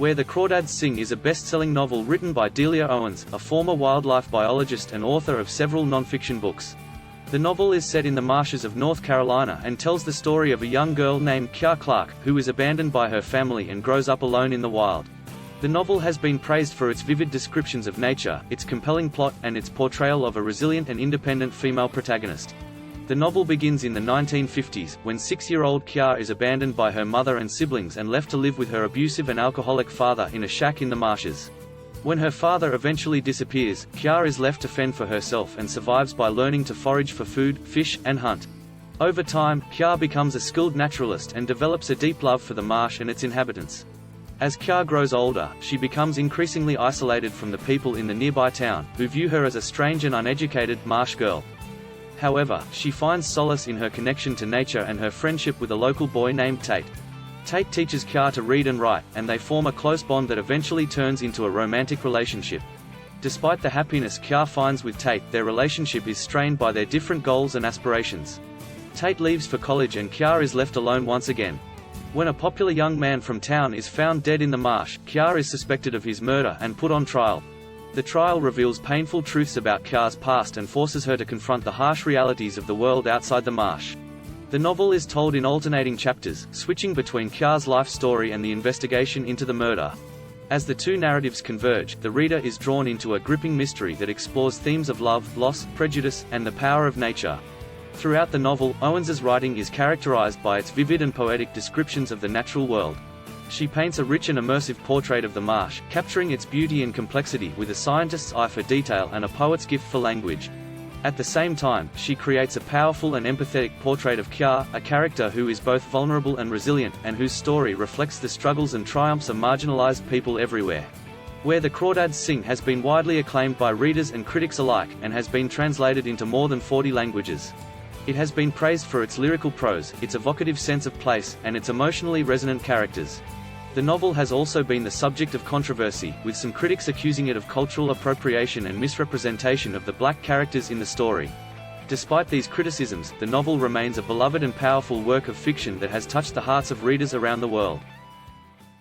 Where the Crawdads Sing is a best-selling novel written by Delia Owens, a former wildlife biologist and author of several non-fiction books. The novel is set in the marshes of North Carolina and tells the story of a young girl named Kya Clark, who is abandoned by her family and grows up alone in the wild. The novel has been praised for its vivid descriptions of nature, its compelling plot, and its portrayal of a resilient and independent female protagonist. The novel begins in the 1950s, when 6-year-old Kya is abandoned by her mother and siblings and left to live with her abusive and alcoholic father in a shack in the marshes. When her father eventually disappears, Kya is left to fend for herself and survives by learning to forage for food, fish, and hunt. Over time, Kya becomes a skilled naturalist and develops a deep love for the marsh and its inhabitants. As Kya grows older, she becomes increasingly isolated from the people in the nearby town, who view her as a strange and uneducated marsh girl. However, she finds solace in her connection to nature and her friendship with a local boy named Tate. Tate teaches Kya to read and write, and they form a close bond that eventually turns into a romantic relationship. Despite the happiness Kya finds with Tate, their relationship is strained by their different goals and aspirations. Tate leaves for college and Kya is left alone once again. When a popular young man from town is found dead in the marsh, Kya is suspected of his murder and put on trial. The trial reveals painful truths about Kya's past and forces her to confront the harsh realities of the world outside the marsh. The novel is told in alternating chapters, switching between Kya's life story and the investigation into the murder. As the two narratives converge, the reader is drawn into a gripping mystery that explores themes of love, loss, prejudice, and the power of nature. Throughout the novel, Owens's writing is characterized by its vivid and poetic descriptions of the natural world. She paints a rich and immersive portrait of the marsh, capturing its beauty and complexity with a scientist's eye for detail and a poet's gift for language. At the same time, she creates a powerful and empathetic portrait of Kya, a character who is both vulnerable and resilient, and whose story reflects the struggles and triumphs of marginalized people everywhere. Where the Crawdads Sing has been widely acclaimed by readers and critics alike, and has been translated into more than 40 languages. It has been praised for its lyrical prose, its evocative sense of place, and its emotionally resonant characters. The novel has also been the subject of controversy, with some critics accusing it of cultural appropriation and misrepresentation of the black characters in the story. Despite these criticisms, the novel remains a beloved and powerful work of fiction that has touched the hearts of readers around the world.